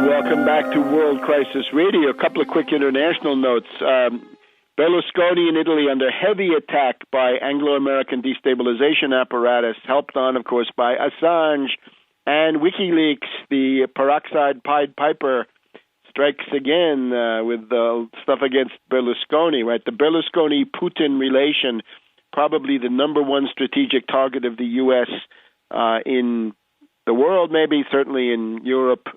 Welcome back to World Crisis Radio. A couple of quick international notes. Berlusconi in Italy under heavy attack by Anglo-American destabilization apparatus, helped on, of course, by Assange and WikiLeaks. The peroxide Pied Piper strikes again with stuff against Berlusconi, right? The Berlusconi-Putin relation, probably the number one strategic target of the U.S. In the world, maybe, certainly in Europe.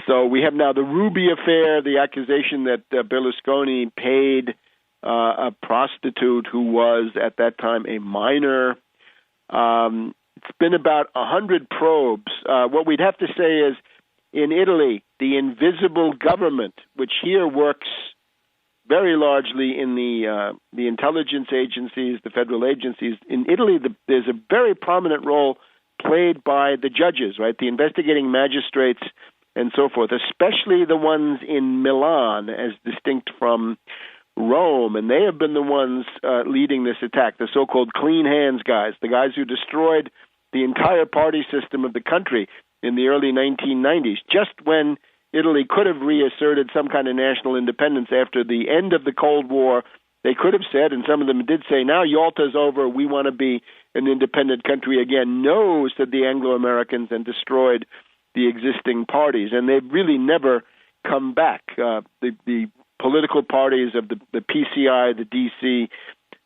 So we have now the Ruby affair, the accusation that Berlusconi paid a prostitute who was at that time a minor. It's been about 100 probes. What we'd have to say is, in Italy, the invisible government, which here works very largely in the intelligence agencies, the federal agencies, in Italy there's a very prominent role played by the judges, right, the investigating magistrates, and so forth, especially the ones in Milan, as distinct from Rome. And they have been the ones leading this attack, the so-called clean hands guys, the guys who destroyed the entire party system of the country in the early 1990s, just when Italy could have reasserted some kind of national independence after the end of the Cold War. They could have said, and some of them did say, now Yalta's over, we want to be an independent country again. No, said the Anglo-Americans, and destroyed the existing parties, and they've really never come back. The political parties of the PCI, the DC,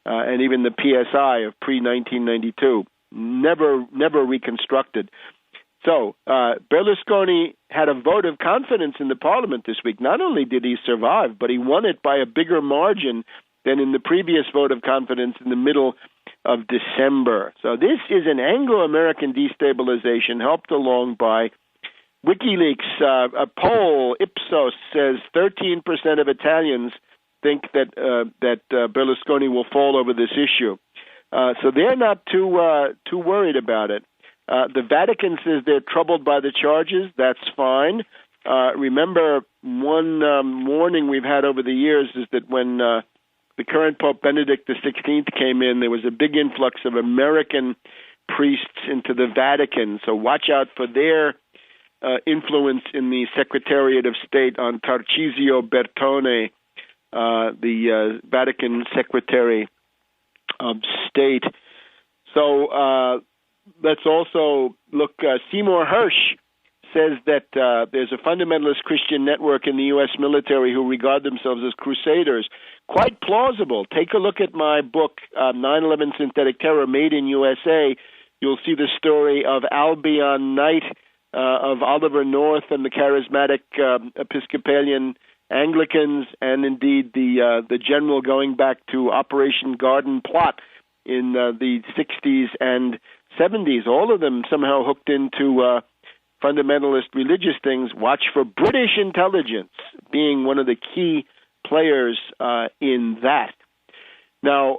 and even the PSI of pre-1992 never reconstructed. So Berlusconi had a vote of confidence in the parliament this week. Not only did he survive, but he won it by a bigger margin than in the previous vote of confidence in the middle of December. So this is an Anglo-American destabilization helped along by WikiLeaks. A poll, Ipsos, says 13% of Italians think that Berlusconi will fall over this issue. So they're not too worried about it. The Vatican says they're troubled by the charges. That's fine. Remember, one warning we've had over the years is that when the current Pope Benedict XVI came in, there was a big influx of American priests into the Vatican. So watch out for their influence in the Secretariat of State on Tarcisio Bertone, the Vatican Secretary of State. So let's also look. Seymour Hersh says that there's a fundamentalist Christian network in the U.S. military who regard themselves as crusaders. Quite plausible. Take a look at my book, 9/11 Synthetic Terror, Made in USA. You'll see the story of Albion Knight, of Oliver North and the charismatic Episcopalian Anglicans, and indeed the general going back to Operation Garden Plot in the 60s and 70s. All of them somehow hooked into fundamentalist religious things. Watch for British intelligence being one of the key players in that. Now,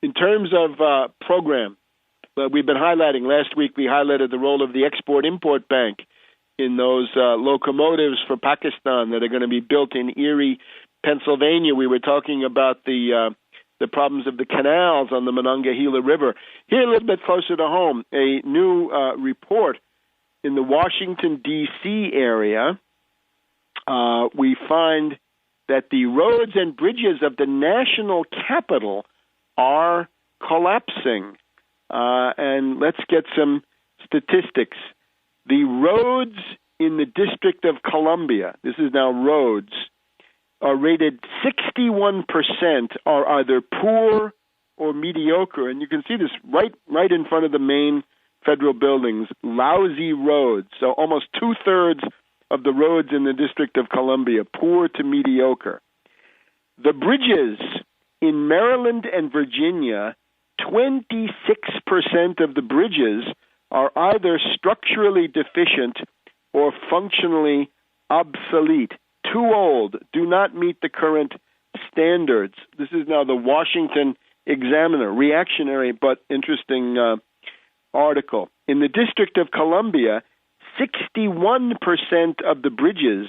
in terms of program, we've been highlighting. Last week we highlighted the role of the Export-Import Bank in those locomotives for Pakistan that are going to be built in Erie, Pennsylvania. We were talking about the problems of the canals on the Monongahela River. Here, a little bit closer to home, a new report in the Washington, D.C. area. We find that the roads and bridges of the national capital are collapsing. And let's get some statistics. The roads in the District of Columbia, this is now roads, are rated 61% are either poor or mediocre. And you can see this right in front of the main federal buildings, lousy roads. So almost two-thirds of the roads in the District of Columbia, poor to mediocre. The bridges in Maryland and Virginia, 26% of the bridges are either structurally deficient or functionally obsolete, too old, do not meet the current standards. This is now the Washington Examiner, reactionary but interesting article. In the District of Columbia, 61% of the bridges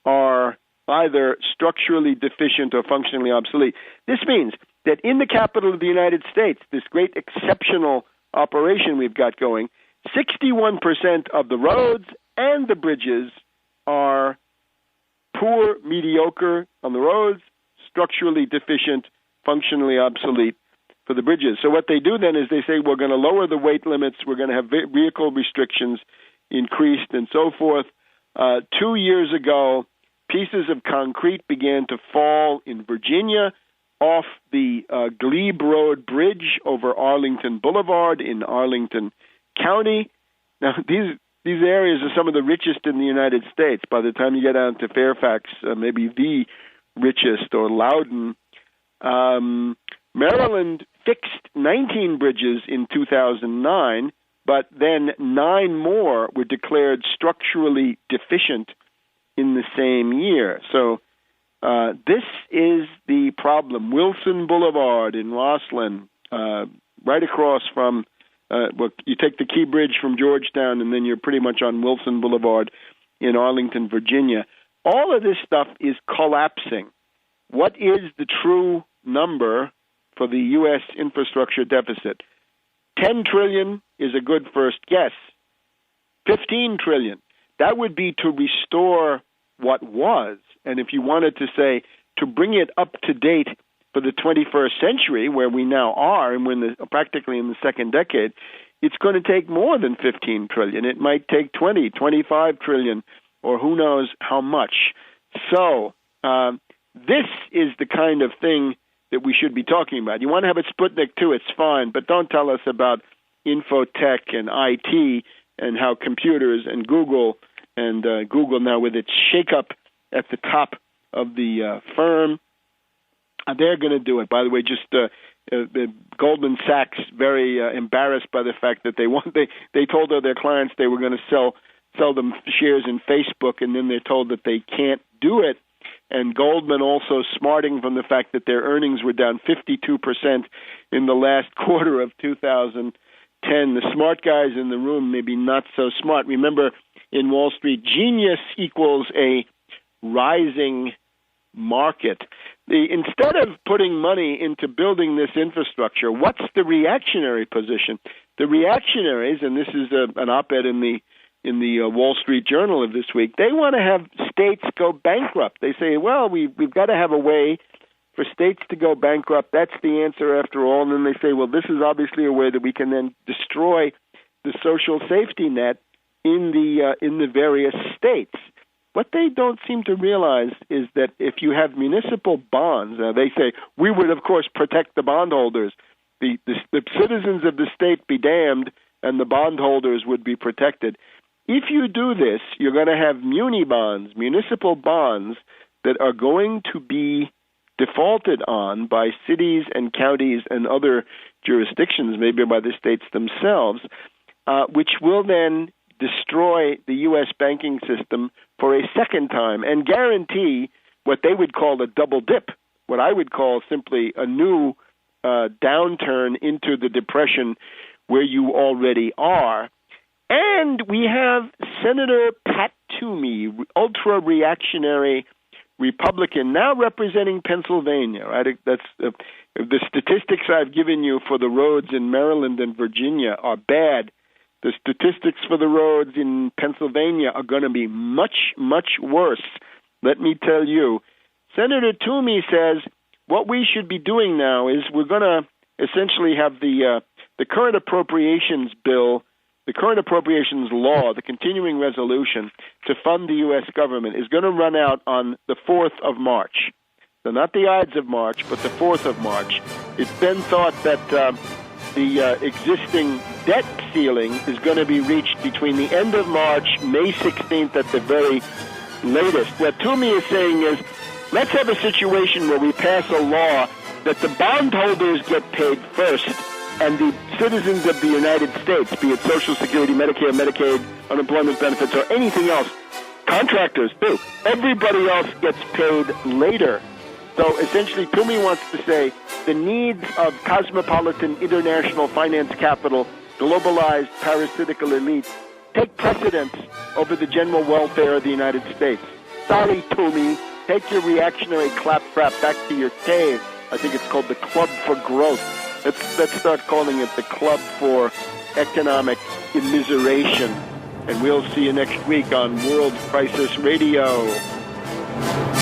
are either structurally deficient or functionally obsolete. This means that in the capital of the United States, this great exceptional operation we've got going, 61% of the roads and the bridges are poor, mediocre on the roads, structurally deficient, functionally obsolete for the bridges. So what they do then is they say, we're going to lower the weight limits, we're going to have vehicle restrictions increased and so forth. 2 years ago, pieces of concrete began to fall in Virginia off the Glebe Road Bridge over Arlington Boulevard in Arlington County. Now, these areas are some of the richest in the United States. By the time you get down to Fairfax, maybe the richest, or Loudoun. Maryland fixed 19 bridges in 2009, but then 9 more were declared structurally deficient in the same year. So this is the problem. Wilson Boulevard in Rosslyn, right across from, you take the Key Bridge from Georgetown, and then you're pretty much on Wilson Boulevard in Arlington, Virginia. All of this stuff is collapsing. What is the true number for the U.S. infrastructure deficit? 10 trillion is a good first guess. 15 trillion. That would be to restore what was. And if you wanted to say, to bring it up to date for the 21st century, where we now are, and we're practically in the second decade, it's going to take more than 15 trillion. It might take 20, 25 trillion, or who knows how much. So this is the kind of thing that we should be talking about. You want to have a Sputnik too, it's fine, but don't tell us about infotech and IT and how computers and Google now with its shakeup at the top of the firm, they're going to do it. By the way, just Goldman Sachs very embarrassed by the fact that they told their clients they were going to sell them shares in Facebook, and then they're told that they can't do it. And Goldman also smarting from the fact that their earnings were down 52% in the last quarter of 2010. The smart guys in the room, maybe not so smart. Remember, in Wall Street, genius equals a rising market. Instead of putting money into building this infrastructure, what's the reactionary position? The reactionaries, and this is an op-ed in the Wall Street Journal of this week, they want to have states go bankrupt. They say, well, we've got to have a way for states to go bankrupt. That's the answer after all. And then they say, well, this is obviously a way that we can then destroy the social safety net in the various states. What they don't seem to realize is that if you have municipal bonds, they say, we would, of course, protect the bondholders. The citizens of the state be damned, and the bondholders would be protected. If you do this, you're going to have municipal bonds that are going to be defaulted on by cities and counties and other jurisdictions, maybe by the states themselves, which will then destroy the U.S. banking system for a second time and guarantee what they would call a double dip, what I would call simply a new downturn into the depression where you already are. And we have Senator Pat Toomey, ultra-reactionary Republican, now representing Pennsylvania. Right? That's the statistics I've given you for the roads in Maryland and Virginia are bad. The statistics for the roads in Pennsylvania are going to be much, much worse. Let me tell you. Senator Toomey says what we should be doing now is we're going to essentially have the current appropriations bill, the current appropriations law, the continuing resolution to fund the U.S. government is going to run out on the 4th of March. So not the Ides of March, but the 4th of March. It's been thought that the existing debt ceiling is going to be reached between the end of March, May 16th at the very latest. What Toomey is saying is, let's have a situation where we pass a law that the bondholders get paid first and the citizens of the United States, be it Social Security, Medicare, Medicaid, unemployment benefits, or anything else, contractors too, everybody else gets paid later. So essentially, Toomey wants to say the needs of cosmopolitan international finance capital, globalized parasitical elites, take precedence over the general welfare of the United States. Sorry, Toomey, take your reactionary claptrap back to your cave. I think it's called the Club for Growth. Let's start calling it the Club for Economic Immiseration. and we'll see you next week on World Crisis Radio.